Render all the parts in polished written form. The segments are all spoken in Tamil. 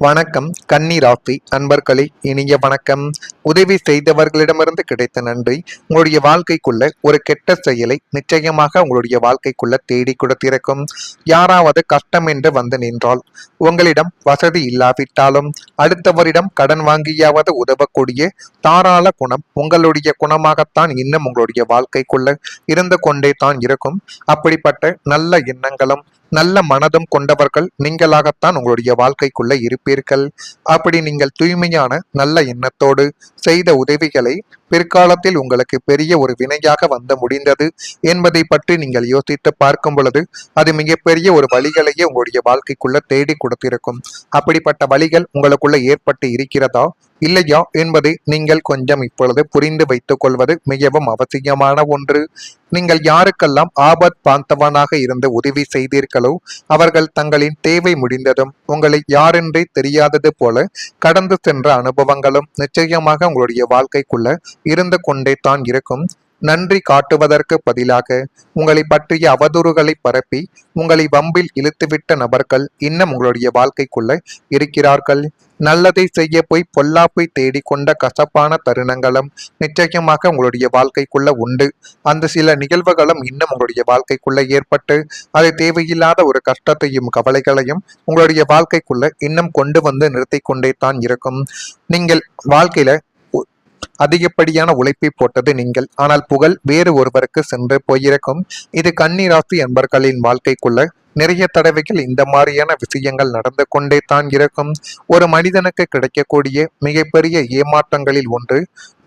வணக்கம். கன்னி ராசி அன்பர்களே, இனிய வணக்கம். உதவி செய்தவர்களிடமிருந்து கிடைத்த நன்றி உங்களுடைய வாழ்க்கைக்குள்ள ஒரு கெட்ட செயலை நிச்சயமாக உங்களுடைய வாழ்க்கைக்குள்ள தேடி கொடுத்திருக்கும். யாராவது கஷ்டம் என்று வந்து நின்றால், உங்களிடம் வசதி இல்லாவிட்டாலும் அடுத்தவரிடம் கடன் வாங்கியாவது உதவக்கூடிய தாராள குணம் உங்களுடைய குணமாகத்தான் இன்னும் உங்களுடைய வாழ்க்கைக்குள்ள இருந்து கொண்டே தான் இருக்கும். அப்படிப்பட்ட நல்ல எண்ணங்களும் நல்ல மனதும் கொண்டவர்கள் நீங்களாகத்தான் உங்களுடைய வாழ்க்கைக்குள்ள இருப்பீர்கள். அப்படி நீங்கள் தூய்மையான நல்ல எண்ணத்தோடு செய்த உதவிகளை பிற்காலத்தில் உங்களுக்கு பெரிய ஒரு வினையாக வந்து முடிந்தது என்பதை பற்றி நீங்கள் யோசித்து பார்க்கும் பொழுது அது மிகப்பெரிய ஒரு வழிகளையே உங்களுடைய வாழ்க்கைக்குள்ள தேடி கொடுத்திருக்கும். அப்படிப்பட்ட வழிகள் உங்களுக்குள்ள ஏற்பட்டு இருக்கிறதா இல்லையா என்பதை நீங்கள் கொஞ்சம் இப்பொழுது புரிந்து வைத்துக் கொள்வது மிகவும் அவசியமான ஒன்று. நீங்கள் யாருக்கெல்லாம் ஆபத் பாந்தவனாக இருந்து உதவி செய்தீர்களோ அவர்கள் தங்களின் தேவை முடிந்ததும் உங்களை யாரென்றே தெரியாதது போல கடந்து சென்ற அனுபவங்களும் நிச்சயமாக உங்களுடைய வாழ்க்கைக்குள்ள இருந்து கொண்டே தான் இருக்கும். நன்றி காட்டுவதற்கு பதிலாக உங்களை பற்றிய அவதூறுகளை பரப்பி உங்களை வம்பில் இழுத்துவிட்ட நபர்கள் இன்னும் உங்களுடைய வாழ்க்கைக்குள்ள இருக்கிறார்கள். நல்லதை செய்ய போய் பொல்லாப்பை தேடிக்கொண்ட கசப்பான தருணங்களும் நிச்சயமாக உங்களுடைய வாழ்க்கைக்குள்ள உண்டு. அந்த சில நிகழ்வுகளும் இன்னும் உங்களுடைய வாழ்க்கைக்குள்ள ஏற்பட்டு அது தேவையில்லாத ஒரு கஷ்டத்தையும் கவலைகளையும் உங்களுடைய வாழ்க்கைக்குள்ள இன்னும் கொண்டு வந்து நிறுத்தி கொண்டே தான் இருக்கும். நீங்கள் வாழ்க்கையில அதிகப்படியான உழைப்பை போட்டது நீங்கள், ஆனால் புகழ் வேறு ஒருவருக்கு சென்று போயிருக்கும். இது கன்னி ராசி அன்பர்களின் வாழ்க்கைக்குள்ள நிறைய தடவைகள் இந்த மாதிரியான விஷயங்கள் நடந்து கொண்டே தான் இருக்கும். ஒரு மனிதனுக்கு கிடைக்கக்கூடிய மிகப்பெரிய ஏமாற்றங்களில் ஒன்று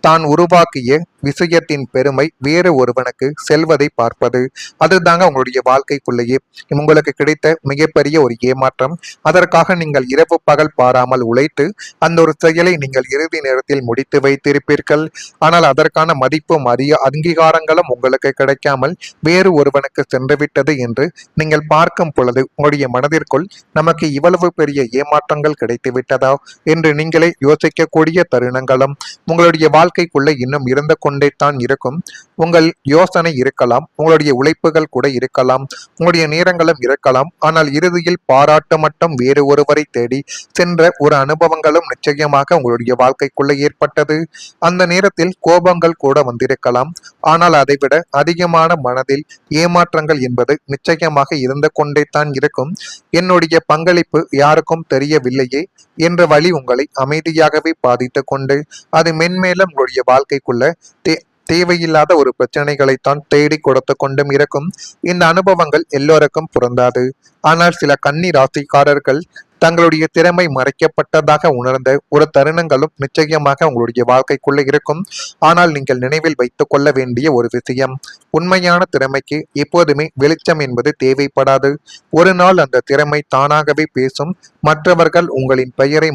தான் உருவாக்கிய விஷயத்தின் பெருமை வேறு ஒருவனுக்கு செல்வதை பார்ப்பது. அதுதாங்க உங்களுடைய வாழ்க்கைக்குள்ளேயே உங்களுக்கு கிடைத்த மிகப்பெரிய ஒரு ஏமாற்றம். அதற்காக நீங்கள் இரவு பகல் பாராமல் உழைத்து அந்த ஒரு செயலை நீங்கள் இறுதி நேரத்தில் முடித்து வைத்திருப்பீர்கள். ஆனால் அதற்கான மதிப்பும் அங்கீகாரங்களும் உங்களுக்கு கிடைக்காமல் வேறு ஒருவனுக்கு சென்றுவிட்டது என்று நீங்கள் பார்க்கும் பொழுது உங்களுடைய மனதிற்குள் நமக்கு இவ்வளவு பெரிய ஏமாற்றங்கள் கிடைத்து விட்டதா என்று நீங்களே யோசிக்கக்கூடிய தருணங்களும் உங்களுடைய வாழ்க்கைக்குள்ள இன்னும் இருந்து கொண்டே தான் இருக்கும். உங்கள் யோசனை இருக்கலாம், உங்களுடைய உழைப்புகள் கூட இருக்கலாம், உங்களுடைய நேரங்களும் இருக்கலாம். ஆனால் இறுதியில் பாராட்டு மட்டும் வேறு ஒருவரை தேடி சென்ற ஒரு அனுபவங்களும் நிச்சயமாக உங்களுடைய வாழ்க்கைக்குள்ள ஏற்பட்டது. அந்த நேரத்தில் கோபங்கள் கூட வந்திருக்கலாம். ஆனால் அதைவிட அதிகமான மனதில் ஏமாற்றங்கள் என்பது நிச்சயமாக இருந்து கொண்டே தான் இருக்கும். என்னுடைய பங்களிப்பு யாருக்கும் தெரியவில்லையே என்ற வழி உங்களை அமைதியாகவே பாதித்து கொண்டு அது மென்மேலும் உங்களுடைய வாழ்க்கைக்குள்ள தேவையில்லாத ஒரு பிரச்சனைகளைத்தான் தேடி கொடுத்து கொண்டும் இருக்கும். இந்த அனுபவங்கள் எல்லோருக்கும் பொருந்தாது. ஆனால் சில கன்னி ராசிக்காரர்கள் தங்களுடைய திறமை மறைக்கப்பட்டதாக உணர்ந்த ஒரு தருணங்களும் நிச்சயமாக உங்களுடைய வாழ்க்கைக்குள்ள இருக்கும். ஆனால் நீங்கள் நினைவில் வைத்துக் கொள்ள வேண்டிய ஒரு விஷயம், உண்மையான திறமைக்கு எப்போதுமே வெளிச்சம் என்பது தேவைப்படாது. ஒரு நாள் அந்த திறமை தானாகவே பேசும். மற்றவர்கள் உங்களின் பெயரை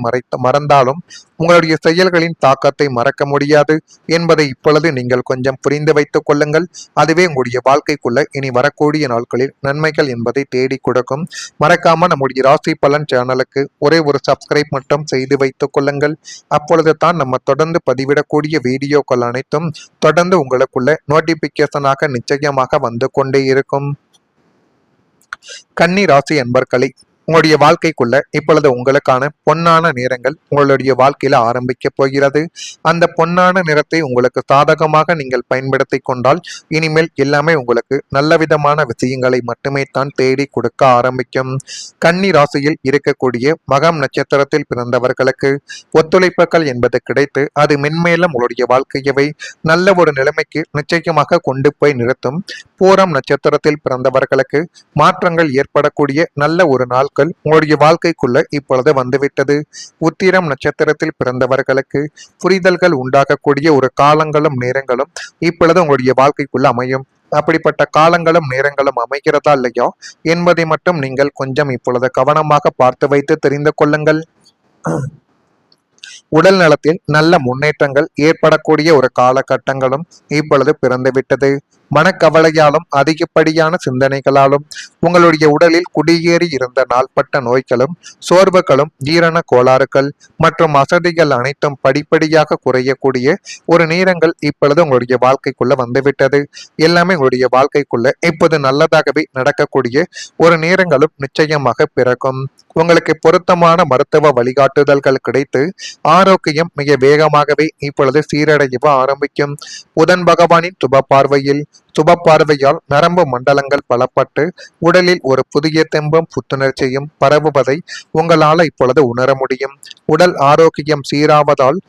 மறந்தாலும் உங்களுடைய செயல்களின் தாக்கத்தை மறக்க முடியாது என்பதை இப்பொழுது நீங்கள் கொஞ்சம் புரிந்து வைத்துக் கொள்ளுங்கள். அதுவே உங்களுடைய வாழ்க்கைக்குள்ள இனி வரக்கூடிய நாட்களில் நன்மைகள் என்பதை தேடி கொடுக்கும். மறக்காம நம்முடைய ராசி பலன் சேனலுக்கு ஒரே ஒரு சப்ஸ்கிரைப் மட்டும் செய்து வைத்துக் கொள்ளுங்கள். அப்பொழுது தான் நம்ம தொடர்ந்து பதிவிடக்கூடிய வீடியோக்கள் அனைத்தும் தொடர்ந்து உங்களுக்குள்ள நோட்டிபிகேஷனாக நிச்சயமாக வந்து கொண்டே இருக்கும். கன்னி ராசி அன்பர்களை, உங்களுடைய வாழ்க்கைக்குள்ள இப்பொழுது உங்களுக்கான பொன்னான நேரங்கள் உங்களுடைய வாழ்க்கையில ஆரம்பிக்க போகிறது. அந்த பொன்னான நிறத்தை உங்களுக்கு சாதகமாக நீங்கள் பயன்படுத்தி கொண்டால் இனிமேல் எல்லாமே உங்களுக்கு நல்ல விதமான விஷயங்களை மட்டுமே தான் தேடி கொடுக்க ஆரம்பிக்கும். கன்னி ராசியில் இருக்கக்கூடிய மகம் நட்சத்திரத்தில் பிறந்தவர்களுக்கு ஒத்துழைப்புகள் என்பது கிடைத்து அது மென்மேலும் உங்களுடைய வாழ்க்கையவை நல்ல ஒரு நிலைமைக்கு நிச்சயமாக கொண்டு போய் நிறுத்தும். பூரம் நட்சத்திரத்தில் பிறந்தவர்களுக்கு மாற்றங்கள் ஏற்படக்கூடிய நல்ல ஒரு நாள் உங்களுடைய வாழ்க்கைக்குள்ள இப்பொழுது வந்துவிட்டது. உத்திரம் நட்சத்திரத்தில் பிறந்தவர்களுக்கு புரிதல்கள் உண்டாகக்கூடிய ஒரு காலங்களும் நேரங்களும் இப்பொழுது உங்களுடைய வாழ்க்கைக்குள்ள அமையும். அப்படிப்பட்ட காலங்களும் நேரங்களும் அமைகிறதா இல்லையா என்பதை மட்டும் நீங்கள் கொஞ்சம் இப்பொழுது கவனமாக பார்த்து வைத்து தெரிந்து கொள்ளுங்கள். உடல் நலத்தில் நல்ல முன்னேற்றங்கள் ஏற்படக்கூடிய ஒரு காலகட்டங்களும் இப்பொழுது பிறந்துவிட்டது. மனக்கவலையாலும் அதிகப்படியான சிந்தனைகளாலும் உங்களுடைய உடலில் குடியேறி இருந்த நாள்பட்ட நோய்களும் சோர்வுகளும் ஜீரண கோளாறுகள் மற்றும் அசதிகள் அனைத்தும் படிப்படியாக குறையக்கூடிய ஒரு நேரங்கள் இப்பொழுது உங்களுடைய வாழ்க்கைக்குள்ள வந்துவிட்டது. எல்லாமே உங்களுடைய வாழ்க்கைக்குள்ள இப்போது நல்லதாகவே நடக்கக்கூடிய ஒரு நேரங்களும் நிச்சயமாக பிறக்கும். உங்களுக்கு பொருத்தமான மருத்துவ வழிகாட்டுதல்கள் கிடைத்து ஆரோக்கியம் மிக வேகமாகவே இப்பொழுது சீரடையவ ஆரம்பிக்கும். புதன் பகவானின் சுப பார்வையால் நரம்பு மண்டலங்கள் பலப்பட்டு உடலில் ஒரு புதிய தெம்பும் புத்துணர்ச்சியும் பரவுவதை உங்களால் இப்பொழுது உணர முடியும். உடல் ஆரோக்கியம் சீராவதால்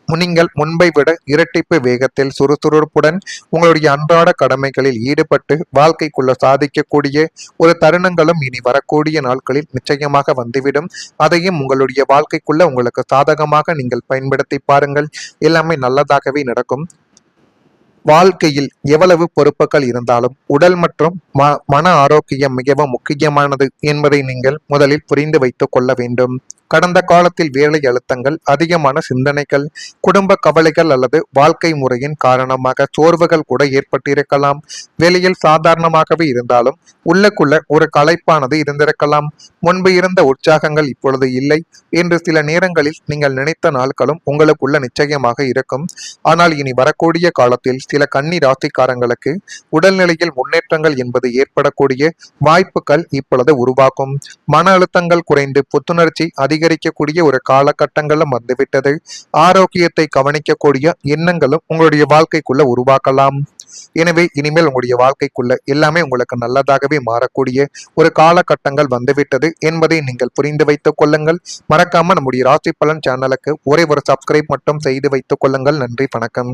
நீங்கள் முன்பை விட இரட்டிப்பு வேகத்தில் சுறுசுறுப்புடன் உங்களுடைய அன்றாட கடமைகளில் ஈடுபட்டு வாழ்க்கைக்குள்ள சாதிக்கக்கூடிய ஒரு தருணங்களும் இனி வரக்கூடிய நாட்களில் நிச்சயமாக வந்துவிடும். அதையும் உங்களுடைய வாழ்க்கைக்குள்ள உங்களுக்கு சாதகமாக நீங்கள் பயன்படுத்தி பாருங்கள். எல்லாமே நல்லதாகவே நடக்கும். வாழ்க்கையில் எவ்வளவு பொறுப்புகள் இருந்தாலும் உடல் மற்றும் மன ஆரோக்கியம் மிகவும் முக்கியமானது என்பதை நீங்கள் முதலில் புரிந்து வைத்துக் கொள்ள வேண்டும். கடந்த காலத்தில் வேலை அழுத்தங்கள், அதிகமான சிந்தனைகள், குடும்ப கவலைகள் அல்லது வாழ்க்கை முறையின் காரணமாக சோர்வுகள் கூட ஏற்பட்டிருக்கலாம். வெளியில் சாதாரணமாகவே இருந்தாலும் உள்ளுக்குள்ள ஒரு களைப்பானது இருந்திருக்கலாம். முன்பு இருந்த உற்சாகங்கள் இப்பொழுது இல்லை என்று சில நேரங்களில் நீங்கள் நினைத்த நாட்களும் உங்களுக்குள்ள நிச்சயமாக இருக்கும். ஆனால் இனி வரக்கூடிய காலத்தில் சில கன்னி ராசிக்காரங்களுக்கு உடல்நிலையில் முன்னேற்றங்கள் என்பது ஏற்படக்கூடிய வாய்ப்புகள் இப்பொழுது உருவாக்கும். மன அழுத்தங்கள் குறைந்து புத்துணர்ச்சி அதிகரிக்கக்கூடிய ஒரு காலகட்டங்களும் வந்துவிட்டது. ஆரோக்கியத்தை கவனிக்கக்கூடிய எண்ணங்களும் உங்களுடைய வாழ்க்கைக்குள்ள உருவாக்கலாம். எனவே இனிமேல் உங்களுடைய வாழ்க்கைக்குள்ள எல்லாமே உங்களுக்கு நல்லதாகவே மாறக்கூடிய ஒரு காலகட்டங்கள் வந்துவிட்டது என்பதை நீங்கள் புரிந்து வைத்துக் கொள்ளுங்கள். மறக்காம நம்முடைய ராசி பலன் சேனலுக்கு ஒரே ஒரு சப்ஸ்கிரைப் மட்டும் செய்து வைத்துக் கொள்ளுங்கள். நன்றி, வணக்கம்.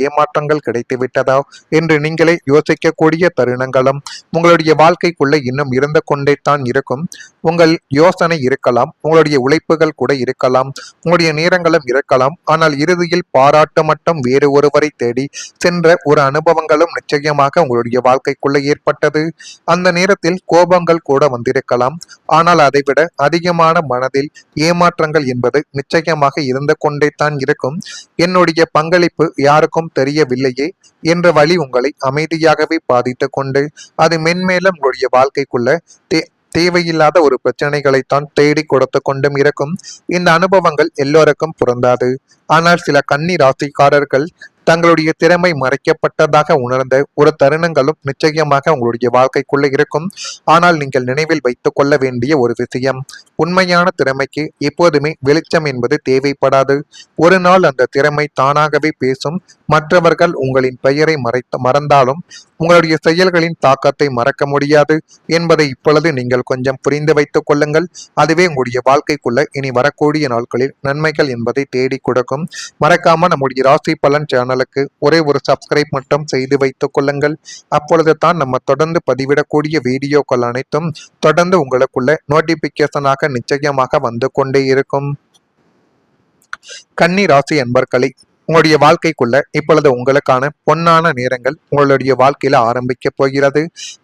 ஏமாற்றங்கள் கிடைத்து விட்டதா என்று நீங்களே யோசிக்கக்கூடிய தருணங்களும் உங்களுடைய வாழ்க்கைக்குள்ள இன்னும் இருந்து கொண்டே தான் இருக்கும். உங்கள் யோசனை இருக்கலாம், உங்களுடைய உழைப்புகள் கூட இருக்கலாம், உங்களுடைய நேரங்களும் இருக்கலாம். ஆனால் இறுதியில் பாராட்டு மட்டும் வேறு ஒருவரை தேடி சென்ற ஒரு அனுபவங்களும் நிச்சயமாக உங்களுடைய வாழ்க்கைக்குள்ள ஏற்பட்டது. அந்த நேரத்தில் கோபங்கள் கூட வந்திருக்கலாம். ஆனால் அதைவிட அதிகமான மனதில் ஏமாற்றங்கள் என்பது நிச்சயமாக இருந்து கொண்டே தான் இருக்கும். என்னுடைய பங்களிப்பு யாருக்கும் தெரியவில்லையே என்ற வழி உங்களை அமைதியாகவே பாதித்து கொண்டு அது மென்மேலும் உங்களுடைய வாழ்க்கைக்குள்ள தேவையில்லாத ஒரு பிரச்சனைகளைத்தான் தேடி கொடுத்து கொண்டும் இருக்கும். இந்த அனுபவங்கள் எல்லோருக்கும் பொருந்தாது. ஆனால் சில கன்னி ராசிக்காரர்கள் தங்களுடைய திறமை மறைக்கப்பட்டதாக உணர்ந்த ஒரு தருணங்களும் நிச்சயமாக உங்களுடைய வாழ்க்கைக்குள்ள இருக்கும். ஆனால் நீங்கள் நினைவில் வைத்துக் கொள்ள வேண்டிய ஒரு விஷயம், உண்மையான திறமைக்கு எப்போதுமே வெளிச்சம் என்பது தேவைப்படாது. ஒரு நாள் அந்த திறமை தானாகவே பேசும். மற்றவர்கள் உங்களின் பெயரை மறந்தாலும் உங்களுடைய செயல்களின் தாக்கத்தை மறக்க முடியாது என்பதை இப்பொழுது நீங்கள் கொஞ்சம் புரிந்து வைத்துக் கொள்ளுங்கள். அதுவே உங்களுடைய வாழ்க்கைக்குள்ள இனி வரக்கூடிய நாட்களில் நன்மைகள் என்பதை தேடி கொடுக்கும். மறக்காம நம்முடைய ராசி பலன் சேனலுக்கு ஒரே ஒரு சப்ஸ்கிரைப் மட்டும் செய்து வைத்துக் கொள்ளுங்கள். அப்பொழுது தான் நம்ம தொடர்ந்து பதிவிடக்கூடிய வீடியோக்கள் அனைத்தும் தொடர்ந்து உங்களுக்குள்ள நோட்டிபிகேஷனாக நிச்சயமாக வந்து கொண்டே இருக்கும். கன்னி ராசி அன்பர்களை, உங்களுடைய வாழ்க்கைக்குள்ள இப்பொழுது உங்களுக்கான பொன்னான நேரங்கள் உங்களுடைய வாழ்க்கையில ஆரம்பிக்க போகிறது.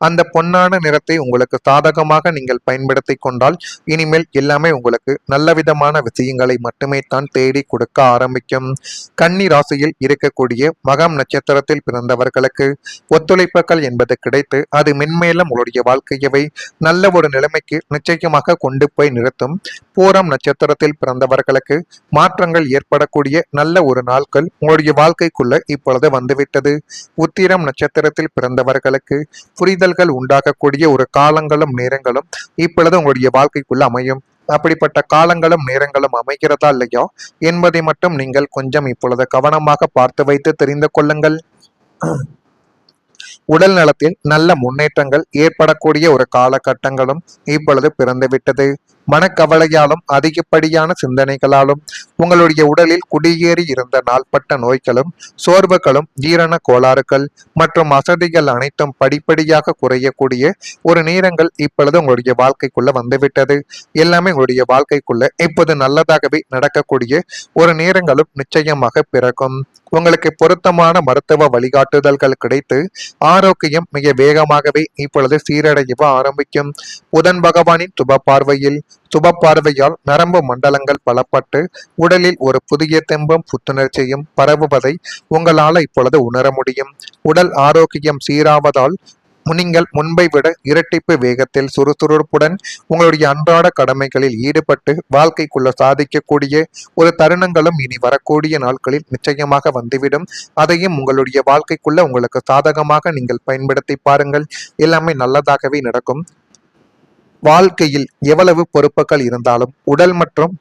அந்த பொன்னான நேரத்தை உங்களுக்கு சாதகமாக நீங்கள் பயன்படுத்தி கொண்டால் இனிமேல் எல்லாமே உங்களுக்கு நல்ல விதமான விஷயங்களை மட்டுமே தான் தேடி கொடுக்க ஆரம்பிக்கும். கன்னி ராசியில் இருக்கக்கூடிய மகம் நட்சத்திரத்தில் பிறந்தவர்களுக்கு ஒத்துழைப்புகள் என்பது கிடைத்து அது மென்மேலும் உங்களுடைய வாழ்க்கையவை நல்ல ஒரு நிலைமைக்கு நிச்சயமாக கொண்டு போய் நிறுத்தும். பூரம் நட்சத்திரத்தில் பிறந்தவர்களுக்கு மாற்றங்கள் ஏற்படக்கூடிய நல்ல ஒரு நாள் உங்களுடைய வாழ்க்கைக்குள்ள இப்பொழுது வந்துவிட்டது. உத்திரம் நட்சத்திரத்தில் பிறந்தவர்களுக்கு புரிதல்கள் உண்டாகக்கூடிய ஒரு காலங்களும் நேரங்களும் இப்பொழுது உங்களுடைய வாழ்க்கைக்குள்ள அமையும். அப்படிப்பட்ட காலங்களும் நேரங்களும் அமைகிறதா இல்லையா என்பதை மட்டும் நீங்கள் கொஞ்சம் இப்பொழுது கவனமாக பார்த்து வைத்து தெரிந்து கொள்ளுங்கள். உடல் நலத்தில் நல்ல முன்னேற்றங்கள் ஏற்படக்கூடிய ஒரு காலகட்டங்களும் இப்பொழுது பிறந்துவிட்டது. மனக்கவலையாலும் அதிகப்படியான சிந்தனைகளாலும் உங்களுடைய உடலில் குடியேறி இருந்த நாள்பட்ட நோய்களும் சோர்வுகளும் ஜீரண கோளாறுகள் மற்றும் அசதிகள் அனைத்தும் படிப்படியாக குறையக்கூடிய ஒரு நேரங்கள் இப்பொழுது உங்களுடைய வாழ்க்கைக்குள்ள வந்துவிட்டது. எல்லாமே உங்களுடைய வாழ்க்கைக்குள்ள இப்போது நல்லதாகவே நடக்கக்கூடிய ஒரு நேரங்களும் நிச்சயமாக பிறக்கும். உங்களுக்கு பொருத்தமான மருத்துவ வழிகாட்டுதல்கள் கிடைத்து ஆரோக்கியம் மிக வேகமாகவே இப்பொழுது சீரடையவ ஆரம்பிக்கும். புதன் பகவானின் சுப பார்வையால் நரம்பு மண்டலங்கள் பலப்பட்டு உடலில் ஒரு புதிய தெம்பும் புத்துணர்ச்சியும் பரவுவதை உங்களால் இப்பொழுது உணர முடியும். உடல் ஆரோக்கியம் சீராவதால் நீங்கள் முன்பை விட இரட்டிப்பு வேகத்தில் சுறுசுறுப்புடன் உங்களுடைய அன்றாட கடமைகளில் ஈடுபட்டு வாழ்க்கைக்குள்ள சாதிக்கக்கூடிய ஒரு தருணங்களும் இனி வரக்கூடிய நாட்களில் நிச்சயமாக வந்துவிடும். அதையும் உங்களுடைய வாழ்க்கைக்குள்ள உங்களுக்கு சாதகமாக நீங்கள் பயன்படுத்தி பாருங்கள். எல்லாமே நல்லதாகவே நடக்கும். வாழ்க்கையில் எவ்வளவு பொறுப்புகள் இருந்தாலும் உடல் மற்றும்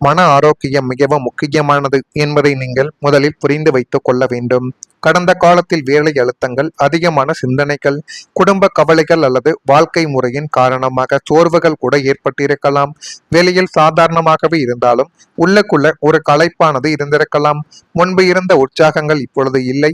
மன ஆரோக்கியம் மிகவும் முக்கியமானது என்பதை நீங்கள் முதலில் புரிந்து வைத்துக் கொள்ள வேண்டும். கடந்த காலத்தில் வேலை அழுத்தங்கள், அதிகமான சிந்தனைகள், குடும்ப கவலைகள் அல்லது வாழ்க்கை முறையின் காரணமாக சோர்வுகள் கூட ஏற்பட்டிருக்கலாம். வெளியில் சாதாரணமாகவே இருந்தாலும் உள்ளுக்குள்ள ஒரு களைப்பானது இருந்திருக்கலாம். முன்பு இருந்த உற்சாகங்கள் இப்பொழுது இல்லை.